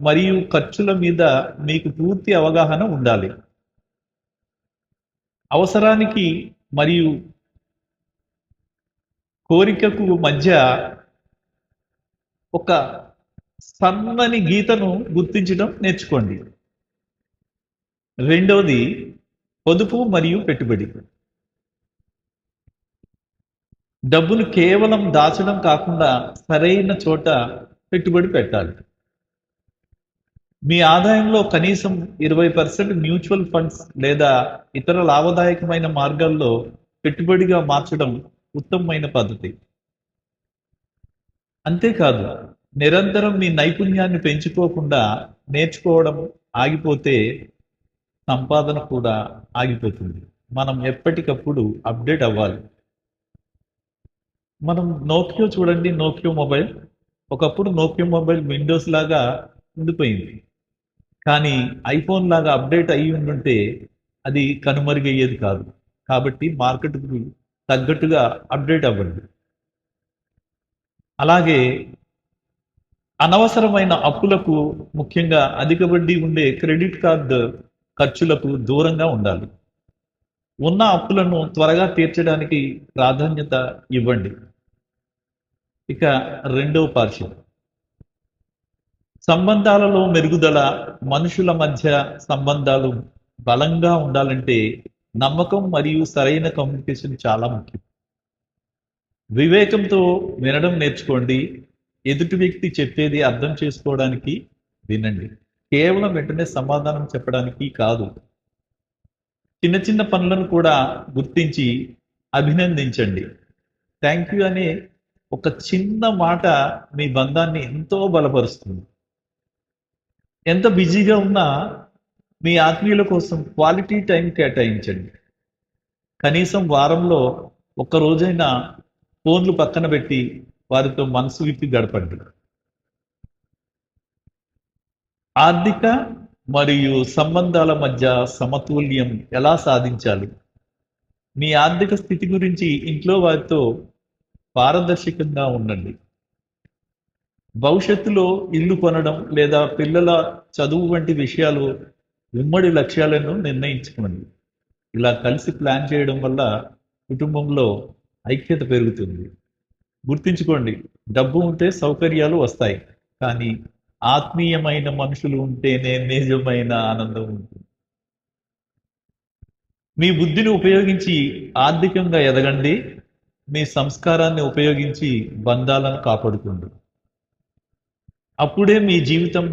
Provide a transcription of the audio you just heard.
మరియు ఖర్చుల మీద మీకు పూర్తి అవగాహన ఉండాలి. అవసరానికి మరియు కోరికకు మధ్య ఒక సన్నని గీతను గుర్తించడం నేర్చుకోండి. రెండవది పొదుపు మరియు పెట్టుబడి. డబ్బులు కేవలం దాచడం కాకుండా సరైన చోట పెట్టుబడి పెట్టాలి. మీ ఆదాయంలో కనీసం 20% మ్యూచువల్ ఫండ్స్ లేదా ఇతర లాభదాయకమైన మార్గాల్లో పెట్టుబడిగా మార్చడం ఉత్తమమైన పద్ధతి. అంతేకాదు, నిరంతరం మీ నైపుణ్యాన్ని పెంచుకోకుండా నేర్చుకోవడం ఆగిపోతే సంపాదన కూడా ఆగిపోతుంది. మనం ఎప్పటికప్పుడు అప్డేట్ అవ్వాలి. మనం నోకియో చూడండి, నోకియో మొబైల్. ఒకప్పుడు నోకియో మొబైల్ విండోస్ లాగా ఉండిపోయింది. కానీ ఐఫోన్ లాగా అప్డేట్ అయ్యి ఉండుంటే అది కనుమరుగయ్యేది కాదు. కాబట్టి మార్కెట్కు తగ్గట్టుగా అప్డేట్ అవ్వండి. అలాగే అనవసరమైన అప్పులకు, ముఖ్యంగా అధిక వడ్డీ ఉండే క్రెడిట్ కార్డు ఖర్చులకు దూరంగా ఉండాలి. ఉన్న అప్పులను త్వరగా తీర్చడానికి ప్రాధాన్యత ఇవ్వండి. ఇక రెండవ పార్శ్వం, సంబంధాలలో మెరుగుదల. మనుషుల మధ్య సంబంధాలు బలంగా ఉండాలంటే నమ్మకం మరియు సరైన కమ్యూనికేషన్ చాలా ముఖ్యం. వివేకంతో వినడం నేర్చుకోండి. ఎదుటి వ్యక్తి చెప్పేది అర్థం చేసుకోవడానికి వినండి, కేవలం వెంటనే సమాధానం చెప్పడానికి కాదు. చిన్న చిన్న పనులను కూడా గుర్తించి అభినందించండి. థ్యాంక్ యూ అనే ఒక చిన్న మాట మీ బంధాన్ని ఎంతో బలపరుస్తుంది. ఎంత బిజీగా ఉన్నా మీ ఆత్మీయుల కోసం క్వాలిటీ టైం కేటాయించండి. కనీసం వారంలో ఒక్క రోజైనా ఫోన్లు పక్కన పెట్టి వారితో మనసు విప్పి గడపండి. ఆర్థిక మరియు సంబంధాల మధ్య సమతుల్యం ఎలా సాధించాలి? మీ ఆర్థిక స్థితి గురించి ఇంట్లో వారితో పారదర్శకంగా ఉండండి. భవిష్యత్తులో ఇల్లు కొనడం లేదా పిల్లల చదువు వంటి విషయాలు ఉమ్మడి లక్ష్యాలను నిర్ణయించుకోండి. ఇలా కలిసి ప్లాన్ చేయడం వల్ల కుటుంబంలో ఐక్యత పెరుగుతుంది. గుర్తుంచుకోండి, డబ్బు ఉంటే సౌకర్యాలు వస్తాయి, కానీ ఆత్మీయమైన మనుషులు ఉంటేనే నిజమైన ఆనందం ఉంటుంది. మీ బుద్ధిని ఉపయోగించి ఆర్థికంగా ఎదగండి. మీ సంస్కారాన్ని ఉపయోగించి బంధాలను కాపాడుకోండి. అప్పుడే మీ జీవితం